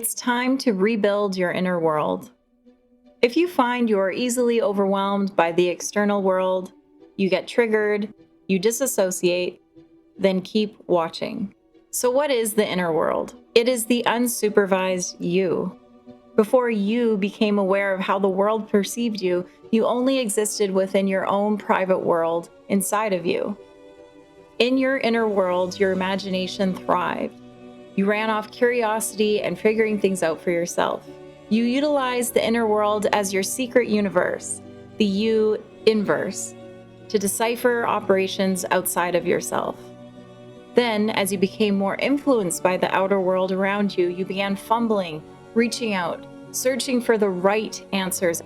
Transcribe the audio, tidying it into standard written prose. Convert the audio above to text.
It's time to rebuild your inner world. If you find you are easily overwhelmed by the external world, you get triggered, you disassociate, then keep watching. So, what is the inner world? It is the unsupervised you. Before you became aware of how the world perceived you, you only existed within your own private world inside of you. In your inner world, your imagination thrived. You ran off curiosity and figuring things out for yourself. You utilized the inner world as your secret universe, the you inverse, to decipher operations outside of yourself. Then, as you became more influenced by the outer world around you, you began fumbling, reaching out, searching for the right answers.